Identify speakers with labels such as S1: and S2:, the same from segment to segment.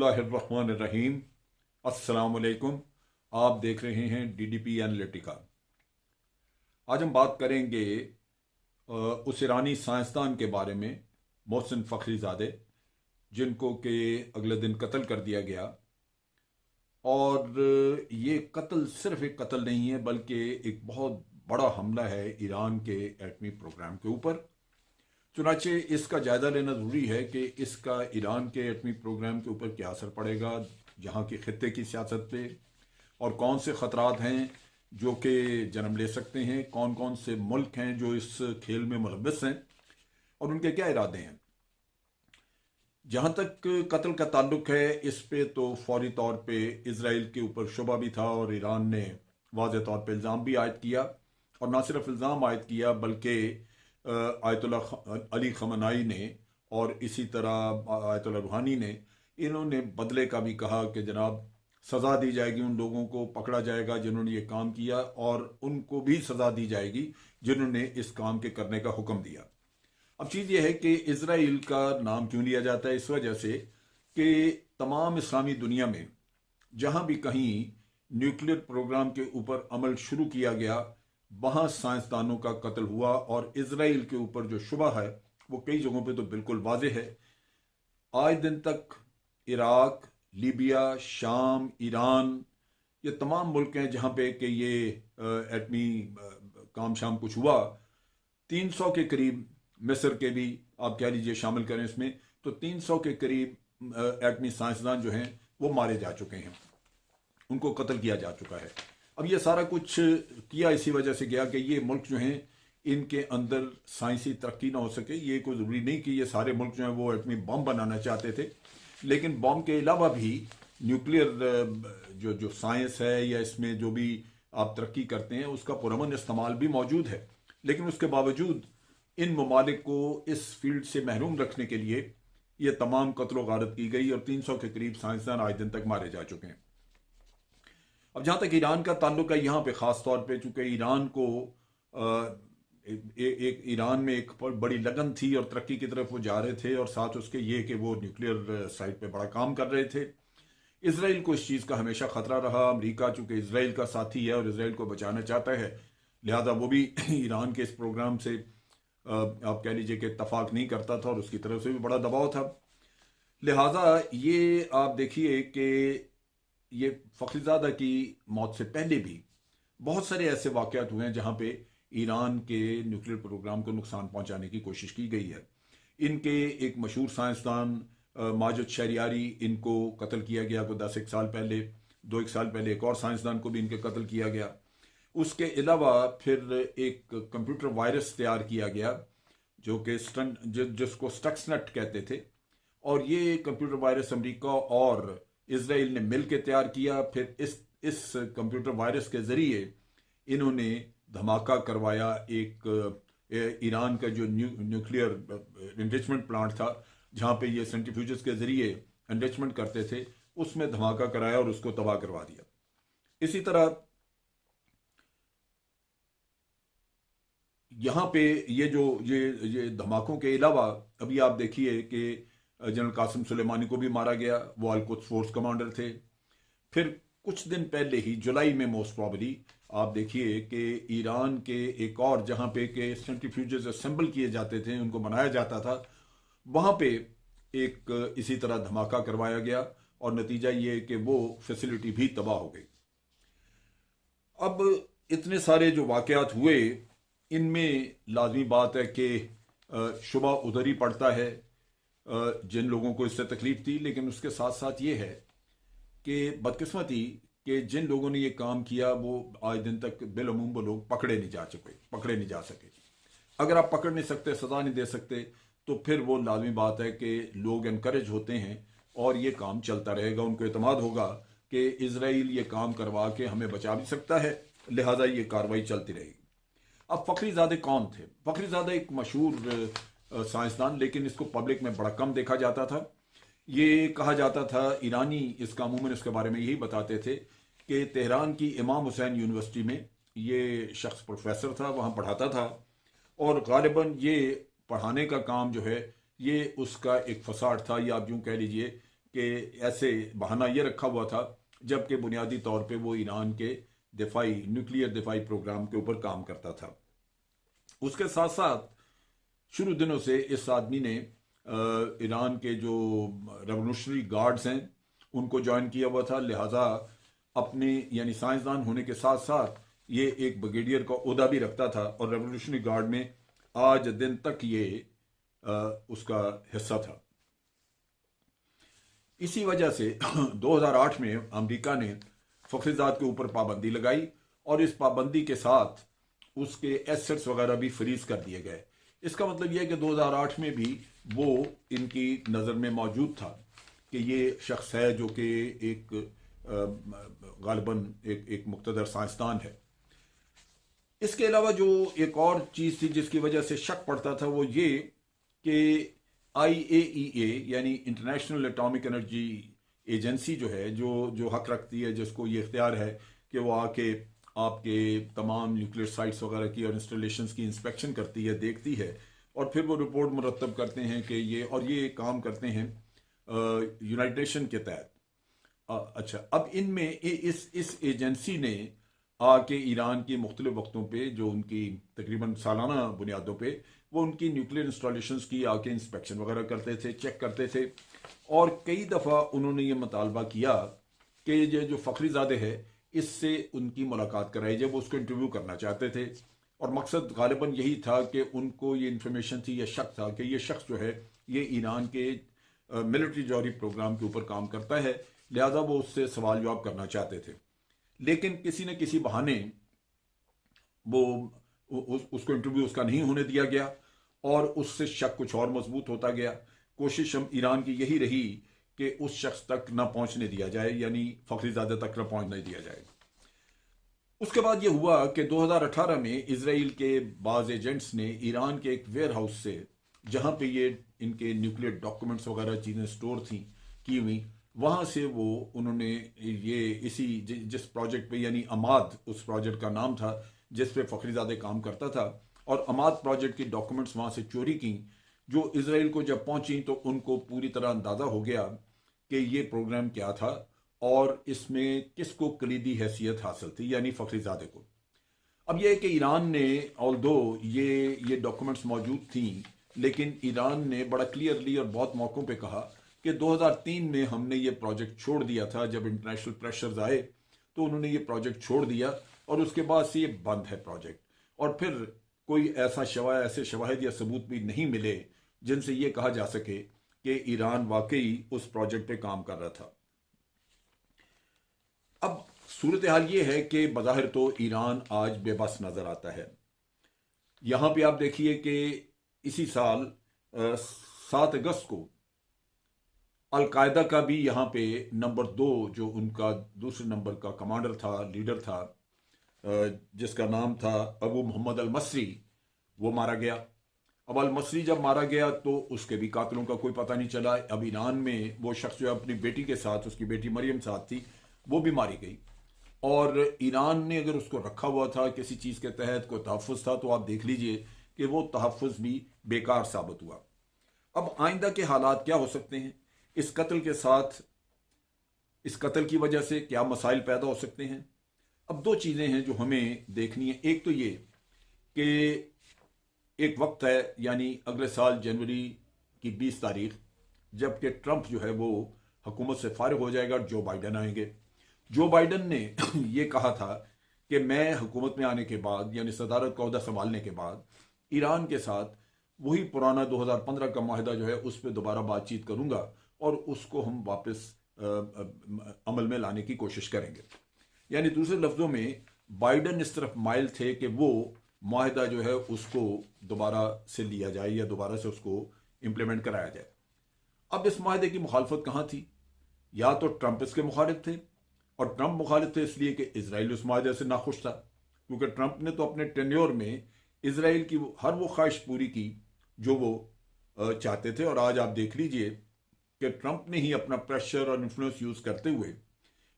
S1: बिस्मिल्लाहिर्रहमानिर्रहीम। अस्सलाम वालेकुम। आप देख रहे हैं डीडीपी एनालिटिका। आज हम बात करेंगे उस ईरानी साइंसदान के बारे में, मोहसिन फ़खरीज़ादे, जिनको के अगले दिन कत्ल कर दिया गया। और ये कत्ल सिर्फ एक कत्ल नहीं है, बल्कि एक बहुत बड़ा हमला है ईरान के एटमी प्रोग्राम के ऊपर। चुनाचे इसका जायजा लेना ज़रूरी है कि इसका ईरान के एटमी प्रोग्राम के ऊपर क्या असर पड़ेगा, जहाँ की खत्ते की सियासत पे, और कौन से ख़तरात हैं जो कि जन्म ले सकते हैं, कौन कौन से मुल्क हैं जो इस खेल में मुलव्वस हैं और उनके क्या इरादे हैं। जहाँ तक कत्ल का ताल्लुक है, इस पे तो फौरी तौर पे इसराइल के ऊपर शुबा भी था और ईरान ने वाज़ेह तौर पे इल्ज़ाम भी आयद किया। और ना सिर्फ इल्ज़ाम आयद किया, बल्कि आयतुल्लाह अली खमनाई ने और इसी तरह आयतुल्लाह रूहानी ने, इन्होंने बदले का भी कहा कि जनाब सज़ा दी जाएगी, उन लोगों को पकड़ा जाएगा जिन्होंने ये काम किया, और उनको भी सज़ा दी जाएगी जिन्होंने इस काम के करने का हुक्म दिया। अब चीज़ ये है कि इसराइल का नाम क्यों लिया जाता है? इस वजह से कि तमाम इस्लामी दुनिया में जहाँ भी कहीं न्यूक्लियर प्रोग्राम के ऊपर अमल शुरू किया गया, वहाँ साइंसदानों का कत्ल हुआ। और इसराइल के ऊपर जो शुबा है वो कई जगहों पे तो बिल्कुल वाज़ेह है। आज दिन तक इराक, लीबिया, शाम, ईरान, ये तमाम मुल्क हैं जहाँ पे कि ये एटमी काम शाम कुछ हुआ। 300 के करीब, मिस्र के भी आप कह लीजिए शामिल करें इसमें, तो 300 के करीब एटमी साइंसदान जो हैं वो मारे जा चुके हैं, उनको कत्ल किया जा चुका है। अब ये सारा कुछ किया इसी वजह से गया कि ये मुल्क जो हैं इनके अंदर साइंसी तरक्की ना हो सके। ये कोई ज़रूरी नहीं कि ये सारे मुल्क जो हैं वो एटमी बम बनाना चाहते थे, लेकिन बम के अलावा भी न्यूक्लियर जो साइंस है या इसमें जो भी आप तरक्की करते हैं उसका पुरअमन इस्तेमाल भी मौजूद है। लेकिन उसके बावजूद इन ममालिक को इस फील्ड से महरूम रखने के लिए ये तमाम कत्ल गारत की गई और 300 के करीब साइंसदान आज दिन तक मारे जा चुके हैं। अब जहाँ तक ईरान का ताल्लुक है, यहाँ पे ख़ास तौर पे चूँकि ईरान को एक ईरान में एक बड़ी लगन थी और तरक्की की तरफ वो जा रहे थे, और साथ उसके ये कि वो न्यूक्लियर साइट पे बड़ा काम कर रहे थे। इसराइल को इस चीज़ का हमेशा ख़तरा रहा। अमेरिका चूँकि इसराइल का साथी है और इसराइल को बचाना चाहता है, लिहाजा वो भी ईरान के इस प्रोग्राम से आप कह लीजिए कि इत्तफाक नहीं करता था और उसकी तरफ से भी बड़ा दबाव था। लिहाजा ये आप देखिए कि ये फ़खरीज़ादा की मौत से पहले भी बहुत सारे ऐसे वाक़यात हुए हैं जहाँ पे ईरान के न्यूक्लियर प्रोग्राम को नुकसान पहुँचाने की कोशिश की गई है। इनके एक मशहूर साइंसदान माजिद शहरियारी, इनको कत्ल किया गया को 10 एक साल पहले, 2 एक साल पहले एक और साइंसदान को भी इनके कत्ल किया गया। उसके अलावा फिर एक कंप्यूटर वायरस तैयार किया गया जो कि जिसको स्टक्सनेट कहते थे, और ये कंप्यूटर वायरस अमेरिका और इसराइल ने मिल के तैयार किया। फिर इस कंप्यूटर वायरस के ज़रिए इन्होंने धमाका करवाया। एक ईरान का जो न्यूक्लियर एनरिचमेंट प्लांट था जहाँ पे ये सेंट्रीफ्यूजेस के ज़रिए एनरिचमेंट करते थे, उसमें धमाका कराया और उसको तबाह करवा दिया। इसी तरह यहाँ पे ये धमाकों के अलावा अभी आप देखिए कि जनरल कासिम सुलेमानी को भी मारा गया, वो अल-कुद्स फोर्स कमांडर थे। फिर कुछ दिन पहले ही जुलाई में मोस्ट प्रॉबली आप देखिए कि ईरान के एक और जहाँ पे के सेंट्रीफ्यूजेस असेंबल किए जाते थे, उनको बनाया जाता था, वहाँ पे एक इसी तरह धमाका करवाया गया और नतीजा ये कि वो फैसिलिटी भी तबाह हो गई। अब इतने सारे जो वाक़यात हुए, इनमें लाजमी बात है कि शुबा उधर ही पड़ता है जिन लोगों को इससे तकलीफ थी। लेकिन उसके साथ साथ ये है कि बदकिस्मती कि जिन लोगों ने ये काम किया वो आज दिन तक बिलअमूम वो लोग पकड़े नहीं जा सके। अगर आप पकड़ नहीं सकते, सज़ा नहीं दे सकते, तो फिर वो लाजमी बात है कि लोग इनकरेज होते हैं और ये काम चलता रहेगा। उनको एतमाद होगा कि इसराइल ये काम करवा के हमें बचा भी सकता है, लिहाजा ये कार्रवाई चलती रहेगी। अब फ़खरीज़ादे कौन थे? फ़खरीज़ादा एक मशहूर साइंसदान, लेकिन इसको पब्लिक में बड़ा कम देखा जाता था। ये कहा जाता था, ईरानी इसका अमूमन इसके बारे में यही बताते थे कि तेहरान की इमाम हुसैन यूनिवर्सिटी में ये शख्स प्रोफेसर था, वहाँ पढ़ाता था, और गालिबन ये पढ़ाने का काम जो है ये उसका एक फसाड था, या आप यूँ कह लीजिए कि ऐसे बहाना ये रखा हुआ था, जबकि बुनियादी तौर पे वो ईरान के न्यूक्लियर दिफाई प्रोग्राम के ऊपर काम करता था। उसके साथ साथ शुरू दिनों से इस आदमी ने ईरान के जो रेवोल्यूशनरी गार्ड्स हैं उनको ज्वाइन किया हुआ था, लिहाजा अपने यानी साइंसदान होने के साथ साथ ये एक ब्रिगेडियर का ओहदा भी रखता था और रेवोल्यूशनरी गार्ड में आज दिन तक ये उसका हिस्सा था। इसी वजह से 2008 में अमेरिका ने फखरीजाद के ऊपर पाबंदी लगाई और इस पाबंदी के साथ उसके एसेट्स वगैरह भी फ्रीज कर दिए गए। इसका मतलब यह है कि 2008 में भी वो इनकी नज़र में मौजूद था कि ये शख्स है जो कि एक गालिबन एक मुक़्तदर साइंसदान है। इसके अलावा जो एक और चीज़ थी जिसकी वजह से शक पड़ता था वो ये कि IAEA यानी इंटरनेशनल एटॉमिक एनर्जी एजेंसी जो है, जो हक रखती है, जिसको ये इख्तियार है कि वो आके आपके तमाम न्यूक्लियर साइट्स वगैरह की और इंस्टॉलेशंस की इंस्पेक्शन करती है, देखती है और फिर वो रिपोर्ट मुरतब करते हैं कि ये काम करते हैं यूनाइटेड नेशन के तहत। अच्छा, अब इनमें इस एजेंसी ने आके ईरान के मुख्तलिफ वक्तों पे जो उनकी तकरीबन सालाना बुनियादों पे वो उनकी न्यूक्लियर इंस्टॉलेशंस की आके इंस्पेक्शन वगैरह करते थे, चेक करते थे और कई दफ़ा उन्होंने ये मुतालबा किया कि ये जो फखरीजादे है इससे उनकी मुलाकात कराई जाए। वो उसको इंटरव्यू करना चाहते थे और मकसद गालिबन यही था कि उनको ये इन्फॉर्मेशन थी, ये शक था कि ये शख्स जो है ये ईरान के मिलिट्री जौहरी प्रोग्राम के ऊपर काम करता है, लिहाजा वो उससे सवाल जवाब करना चाहते थे। लेकिन किसी न किसी बहाने वो उसको इंटरव्यू उसका नहीं होने दिया गया और उससे शक कुछ और मजबूत होता गया। कोशिश हम ईरान की यही रही कि उस शख्स तक ना पहुंचने दिया जाए, यानी फखरीजादे तक ना पहुंचने दिया जाए। उसके बाद यह हुआ कि 2018 में इसराइल के बाज एजेंट्स ने ईरान के एक वेयर हाउस से, जहां पे ये इनके न्यूक्लियर डॉक्यूमेंट्स वगैरह चीज़ें स्टोर थी की हुई, वहां से वो उन्होंने ये इसी जिस प्रोजेक्ट पे यानी अमाद उस प्रोजेक्ट का नाम था जिस पे फखरीजादे काम करता था, और अमाद प्रोजेक्ट की डॉक्यूमेंट्स वहां से चोरी की, जो इसराइल को जब पहुंची तो उनको पूरी तरह अंदाजा हो गया कि ये प्रोग्राम क्या था और इसमें किसको कलीदी हैसियत हासिल थी, यानी फखरीजादे को। अब यह है कि ईरान ने ऑल्दो ये डॉक्यूमेंट्स मौजूद थी, लेकिन ईरान ने बड़ा क्लियरली और बहुत मौकों पे कहा कि 2003 में हमने ये प्रोजेक्ट छोड़ दिया था। जब इंटरनेशनल प्रेशर्स आए तो उन्होंने ये प्रोजेक्ट छोड़ दिया और उसके बाद से ये बंद है प्रोजेक्ट, और फिर कोई ऐसे शवाहिद या सबूत भी नहीं मिले जिनसे ये कहा जा सके कि ईरान वाकई उस प्रोजेक्ट पे काम कर रहा था। अब सूरत हाल ये है कि बज़ाहिर तो ईरान आज बेबस नजर आता है। यहां पे आप देखिए कि इसी साल 7 अगस्त को अलकायदा का भी यहाँ पे नंबर 2 जो उनका दूसरे नंबर का कमांडर था, लीडर था, जिसका नाम था अबू मोहम्मद अल मसरी, वो मारा गया। अब अल मसरी जब मारा गया तो उसके भी कातिलों का कोई पता नहीं चला। अब ईरान में वो शख्स जो अपनी बेटी के साथ, उसकी बेटी मरियम साथ थी, वो भी मारी गई और ईरान ने अगर उसको रखा हुआ था किसी चीज़ के तहत, कोई तहफ़्फ़ुज़ था, तो आप देख लीजिए कि वो तहफ़्फ़ुज़ भी बेकार साबित हुआ। अब आइंदा के हालात क्या हो सकते हैं इस कत्ल के साथ, इस कत्ल की वजह से क्या मसाइल पैदा हो सकते हैं। अब 2 चीज़ें हैं जो हमें देखनी है। एक तो ये कि एक वक्त है, यानी अगले साल जनवरी की 20 तारीख, जबकि ट्रंप जो है वो हुकूमत से फारिग हो जाएगा और जो बाइडन आएंगे। जो बाइडन ने ये कहा था कि मैं हुकूमत में आने के बाद, यानी सदारत का ओहदा संभालने के बाद, ईरान के साथ वही पुराना 2015 का माहिदा जो है उस पर दोबारा बातचीत करूंगा और उसको हम वापस अमल में लाने की कोशिश करेंगे। यानी दूसरे लफ्जों में बाइडन इस तरफ माइल थे कि वो माहिदा जो है उसको दोबारा से लिया जाए या दोबारा से उसको इम्प्लीमेंट कराया जाए। अब इस माहिदे की मुखालफत कहाँ थी? या तो ट्रंप इसके मुखालिफ थे, और ट्रंप मुखालिफ थे इसलिए कि इसराइल उस माहिदे से नाखुश था, क्योंकि ट्रंप ने तो अपने टेन्योर में इसराइल की हर वो ख्वाहिश पूरी की जो वो चाहते थे। और आज आप देख लीजिए कि ट्रंप ने ही अपना प्रेशर और इन्फ्लुएंस यूज करते हुए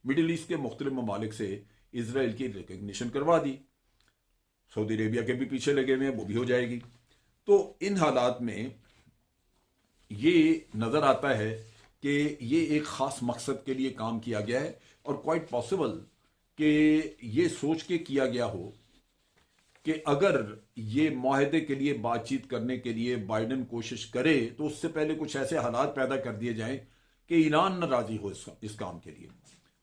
S1: मिडिल ईस्ट के मुख्तलिफ ममालिक से इसराइल की रिकग्निशन करवा दी। सऊदी अरेबिया के भी पीछे लगे हुए हैं, वो भी हो जाएगी। तो इन हालात में ये नजर आता है कि ये एक ख़ास मकसद के लिए काम किया गया है, और क्वाइट पॉसिबल कि ये सोच के किया गया हो कि अगर ये माहदे के लिए बातचीत करने के लिए बाइडन कोशिश करे तो उससे पहले कुछ ऐसे हालात पैदा कर दिए जाएं कि ईरान न राजी हो इस काम के लिए।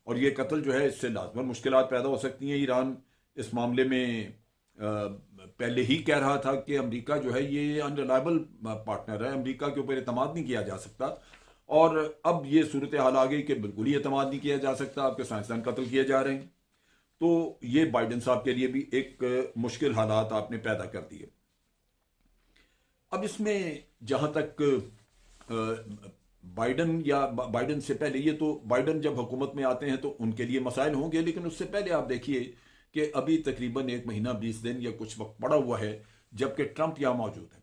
S1: और ये कत्ल जो है, इससे लाजमन मुश्किलात पैदा हो सकती हैं। ईरान इस मामले में पहले ही कह रहा था कि अमेरिका जो है ये अनरिलायबल पार्टनर है, अमेरिका के ऊपर एतमाद नहीं किया जा सकता। और अब ये सूरत हाल आ गई कि बिल्कुल ही एतमाद नहीं किया जा सकता, आपके साइंसदान कत्ल किए जा रहे हैं। तो ये बाइडन साहब के लिए भी एक मुश्किल हालात आपने पैदा कर दिए। अब इसमें जहां तक बाइडन या बाइडन से पहले, ये तो बाइडन जब हुकूमत में आते हैं तो उनके लिए मसाइल होंगे, लेकिन उससे पहले आप देखिए कि अभी तकरीबन 1 महीना 20 दिन या कुछ वक्त पड़ा हुआ है जबकि ट्रंप यहां मौजूद है।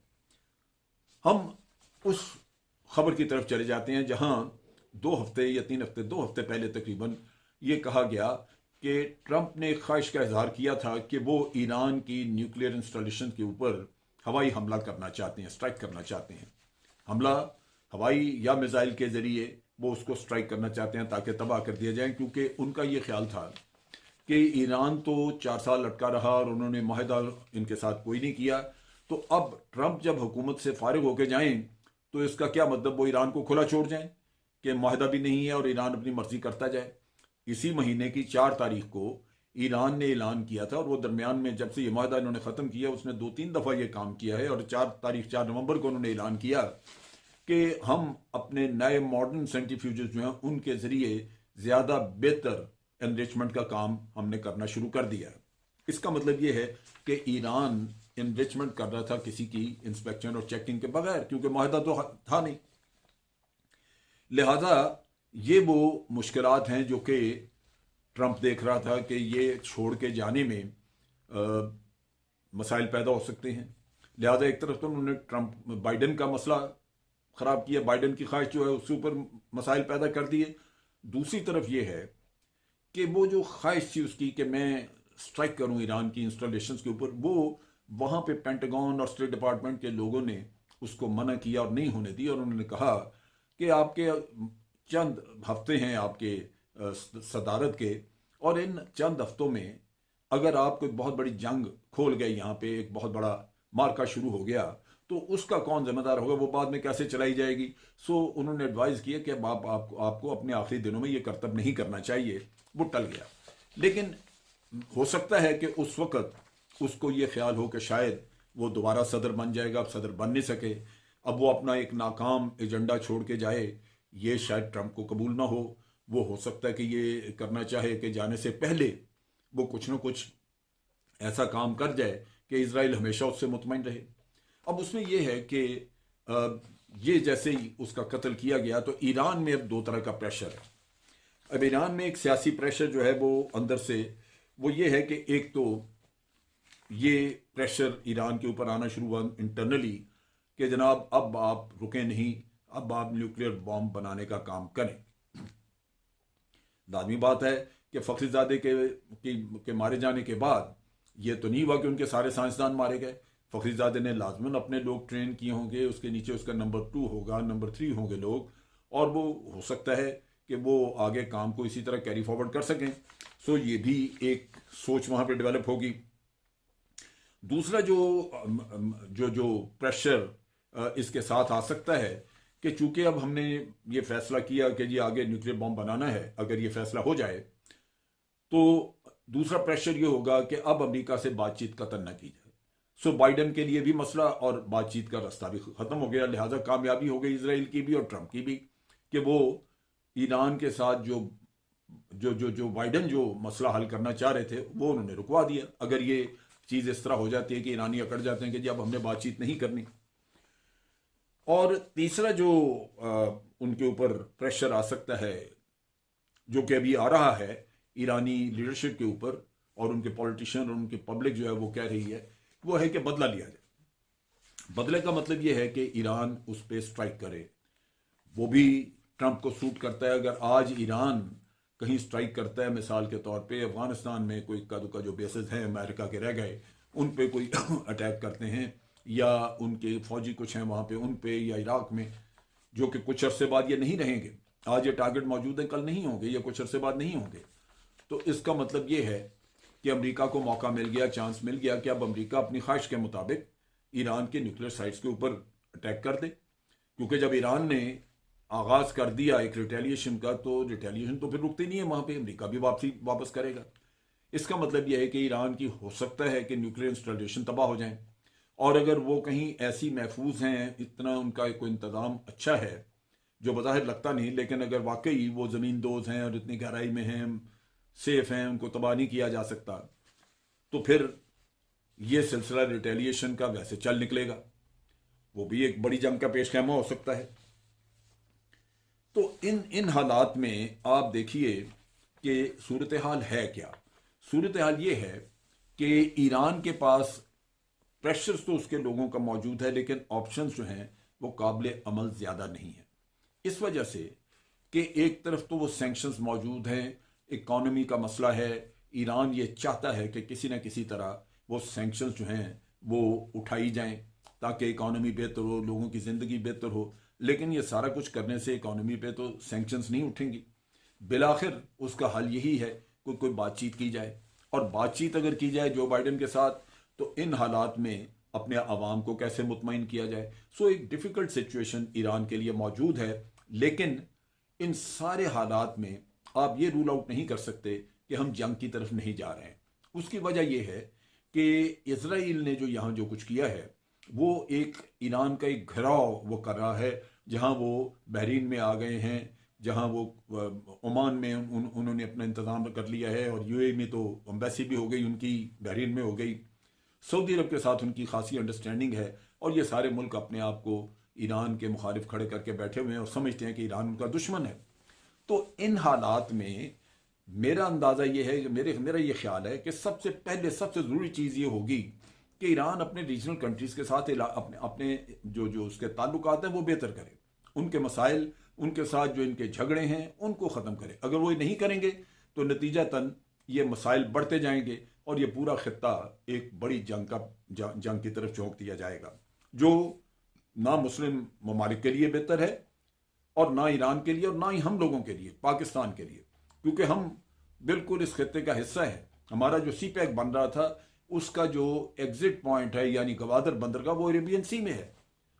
S1: हम उस खबर की तरफ चले जाते हैं जहां 2 हफ्ते या 3 हफ्ते, 2 हफ्ते पहले तकरीबन ये कहा गया कि ट्रंप ने ख्वाहिश का इजहार किया था कि वो ईरान की न्यूक्लियर इंस्टॉलेशन के ऊपर हवाई हमला करना चाहते हैं, स्ट्राइक करना चाहते हैं। हमला हवाई या मिसाइल के जरिए वो उसको स्ट्राइक करना चाहते हैं ताकि तबाह कर दिया जाए, क्योंकि उनका ये ख्याल था कि ईरान तो 4 साल लटका रहा और उन्होंने माहिदा इनके साथ कोई नहीं किया। तो अब ट्रंप जब हुकूमत से फारिग होकर जाएं तो इसका क्या मतलब, वो ईरान को खुला छोड़ जाएं कि माहिदा भी नहीं है और ईरान अपनी मर्जी करता जाए। इसी महीने की 4 तारीख को ईरान ने ऐलान किया था, और वो दरमियान में जब से ये माहिदा इन्होंने ख़त्म किया उसने 2-3 दफ़ा ये काम किया है, और 4 नवंबर को उन्होंने ऐलान किया कि हम अपने नए मॉडर्न सेंट्रीफ्यूजेस जो हैं उनके ज़रिए ज़्यादा बेहतर एनरिचमेंट का काम हमने करना शुरू कर दिया है। इसका मतलब ये है कि ईरान एनरिचमेंट कर रहा था किसी की इंस्पेक्शन और चेकिंग के बगैर, क्योंकि माहिदा तो था नहीं। लिहाजा ये वो मुश्किलात हैं जो कि ट्रंप देख रहा था कि ये छोड़ के जाने में मसाइल पैदा हो सकते हैं। लिहाजा एक तरफ तो उन्होंने बाइडन का मसला ख़राब किया, बाइडन की ख्वाहिश जो है उसके ऊपर मसाइल पैदा कर दिए। दूसरी तरफ ये है कि वो जो ख्वाहिश थी उसकी कि मैं स्ट्राइक करूं ईरान की इंस्टॉलेशंस के ऊपर, वो वहाँ पे पेंटागन और स्टेट डिपार्टमेंट के लोगों ने उसको मना किया और नहीं होने दी। और उन्होंने कहा कि आपके चंद हफ्ते हैं आपके सदारत के, और इन चंद हफ्तों में अगर आप कोई बहुत बड़ी जंग खोल गए, यहाँ पे एक बहुत बड़ा मार्का शुरू हो गया, तो उसका कौन जिम्मेदार होगा, वो बाद में कैसे चलाई जाएगी। सो उन्होंने एडवाइस किया कि आपको अपने आखिरी दिनों में ये कर्तव्य नहीं करना चाहिए। वो टल गया, लेकिन हो सकता है कि उस वक्त उसको ये ख्याल हो कि शायद वो दोबारा सदर बन जाएगा। अब सदर बन नहीं सके, अब वो अपना एक नाकाम एजेंडा छोड़ के जाए, ये शायद ट्रंप को कबूल ना हो। वो हो सकता है कि ये करना चाहे कि जाने से पहले वो कुछ ना कुछ ऐसा काम कर जाए कि इजराइल हमेशा उससे मुतमईन रहे। अब उसमें यह है कि ये जैसे ही उसका कत्ल किया गया तो ईरान में अब 2 तरह का प्रेशर है। अब ईरान में एक सियासी प्रेशर जो है वो अंदर से, वो ये है कि एक तो ये प्रेशर ईरान के ऊपर आना शुरू हुआ इंटरनली कि जनाब अब आप रुके नहीं, अब आप न्यूक्लियर बॉम्ब बनाने का काम करें। लाजमी बात है कि फखरीजादे के मारे जाने के बाद ये तो नहीं हुआ कि उनके सारे साइंसदान मारे गए। फखरीजादे ने लाजमन अपने लोग ट्रेन किए होंगे, उसके नीचे उसका नंबर 2 होगा, नंबर 3 होंगे लोग, और वो हो सकता है कि वो आगे काम को इसी तरह कैरी फॉरवर्ड कर सकें। सो ये भी एक सोच वहाँ पे डेवलप होगी। दूसरा जो प्रेशर इसके साथ आ सकता है कि चूंकि अब हमने ये फैसला किया कि जी आगे न्यूक्लियर बॉम्ब बनाना है, अगर ये फैसला हो जाए तो दूसरा प्रेशर ये होगा कि अब अमेरिका से बातचीत कतई न की जाए। सो बाइडन के लिए भी मसला और बातचीत का रास्ता भी खत्म हो गया। लिहाजा कामयाबी हो गई इसराइल की भी और ट्रंप की भी कि वो ईरान के साथ जो बाइडन जो मसला हल करना चाह रहे थे वो उन्होंने रुकवा दिया। अगर ये चीज़ इस तरह हो जाती है कि ईरानी अकड़ जाते हैं कि जी अब हमने बातचीत नहीं करनी। और तीसरा जो उनके ऊपर प्रेशर आ सकता है, जो कि अभी आ रहा है ईरानी लीडरशिप के ऊपर, और उनके पॉलिटिशियन और उनके पब्लिक जो है वो कह रही है, वो है कि बदला लिया जाए। बदले का मतलब ये है कि ईरान उस पर स्ट्राइक करे। वो भी ट्रंप को सूट करता है। अगर आज ईरान कहीं स्ट्राइक करता है, मिसाल के तौर पे अफगानिस्तान में कोई इक्का दुक्का जो बेसेस हैं अमेरिका के रह गए, उन पे कोई अटैक करते हैं, या उनके फौजी कुछ हैं वहाँ पे उन पे, या इराक में, जो कि कुछ अरसे बाद ये नहीं रहेंगे, आज ये टारगेट मौजूद है, कल नहीं होंगे या कुछ अरसे बाद नहीं होंगे। तो इसका मतलब ये है कि अमेरिका को मौका मिल गया, चांस मिल गया कि अब अमेरिका अपनी ख्वाहिश के मुताबिक ईरान के न्यूक्लियर साइट्स के ऊपर अटैक कर दे। क्योंकि जब ईरान ने आगाज कर दिया एक रिटेलिएशन का, तो रिटेलिएशन तो फिर रुकती नहीं है, वहां पे अमेरिका भी वापस करेगा। इसका मतलब यह है कि ईरान की हो सकता है कि न्यूक्लियर इंस्टॉलेशन तबाह हो जाए, और अगर वो कहीं ऐसी महफूज हैं, इतना उनका कोई इंतज़ाम अच्छा है जो बज़ाहिर लगता नहीं, लेकिन अगर वाकई वो ज़मीन दोज हैं और इतनी गहराई में हैं, सेफ हैं, उनको तबाह नहीं किया जा सकता, तो फिर ये सिलसिला रिटेलिएशन का वैसे चल निकलेगा। वो भी एक बड़ी जंग का पेश खैमा हो सकता है। तो इन इन हालात में आप देखिए कि सूरत हाल है क्या। सूरत हाल ये है कि ईरान के पास प्रेशर्स तो उसके लोगों का मौजूद है, लेकिन ऑप्शंस जो हैं वो काबिल अमल ज़्यादा नहीं है। इस वजह से कि एक तरफ तो वो सैंक्शंस मौजूद हैं, इकॉनमी का मसला है, ईरान ये चाहता है कि किसी न किसी तरह वो सैंक्शंस जो हैं वो उठाई जाएं ताकि इकॉनमी बेहतर हो, लोगों की ज़िंदगी बेहतर हो। लेकिन ये सारा कुछ करने से इकॉनमी पे तो सैंक्शंस नहीं उठेंगी। बिलाखिर उसका हल यही है कि कोई बातचीत की जाए, और बातचीत अगर की जाए जो बाइडन के साथ, तो इन हालात में अपने आवाम को कैसे मुतमईन किया जाए। सो एक डिफ़िकल्ट सिचुएशन ईरान के लिए मौजूद है। लेकिन इन सारे हालात में आप ये रूल आउट नहीं कर सकते कि हम जंग की तरफ नहीं जा रहे हैं। उसकी वजह यह है कि इजराइल ने जो यहाँ जो कुछ किया है, वो एक ईरान का एक घिराव वो कर रहा है, जहाँ वो बहरीन में आ गए हैं, जहाँ वो ओमान में उन्होंने अपना इंतज़ाम कर लिया है, और यूएई में तो एम्बेसी भी हो गई उनकी, बहरीन में हो गई, सऊदी अरब के साथ उनकी खासी अंडरस्टैंडिंग है, और ये सारे मुल्क अपने आप को ईरान के मुखालिफ खड़े करके बैठे हुए हैं और समझते हैं कि ईरान उनका दुश्मन है। तो इन हालात में मेरा अंदाज़ा ये है, मेरा ये ख्याल है कि सबसे पहले सबसे ज़रूरी चीज़ ये होगी कि ईरान अपने रीजनल कंट्रीज़ के साथ अपने अपने जो उसके ताल्लुकात हैं वो बेहतर करे, उनके मसाइल, उनके साथ जो इनके झगड़े हैं उनको ख़त्म करे। अगर वो नहीं करेंगे तो नतीजतन ये मसाइल बढ़ते जाएंगे और ये पूरा खित्ता एक बड़ी जंग की तरफ झोंक दिया जाएगा, जो ना मुस्लिम ममालिक के लिए बेहतर है, और ना ईरान के लिए, और ना ही हम लोगों के लिए, पाकिस्तान के लिए, क्योंकि हम बिल्कुल इस खित्ते का हिस्सा है। हमारा जो सी पैक बन रहा था, उसका जो एग्जिट पॉइंट है यानी गवादर बंदर का, वो अरेबियन सी में है।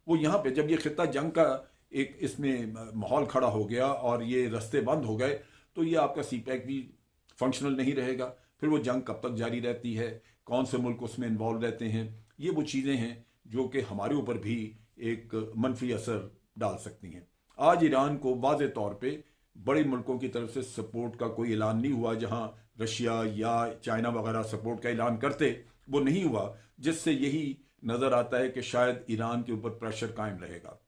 S1: वो यहाँ पे जब ये खित्ता जंग का एक इसमें माहौल खड़ा हो गया और ये रास्ते बंद हो गए, तो ये आपका सी पैक भी फंक्शनल नहीं रहेगा। फिर वो जंग कब तक जारी रहती है, कौन से मुल्क उसमें इन्वॉल्व रहते हैं, ये वो चीज़ें हैं जो कि हमारे ऊपर भी एक मनफी असर डाल सकती हैं। आज ईरान को वाज़े तौर पे बड़े मुल्कों की तरफ से सपोर्ट का कोई ऐलान नहीं हुआ। जहां रशिया या चाइना वगैरह सपोर्ट का ऐलान करते, वो नहीं हुआ, जिससे यही नज़र आता है कि शायद ईरान के ऊपर प्रेशर कायम रहेगा।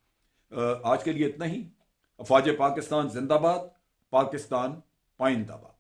S1: आज के लिए इतना ही। अफवाज पाकिस्तान जिंदाबाद, पाकिस्तान पाइंदाबाद।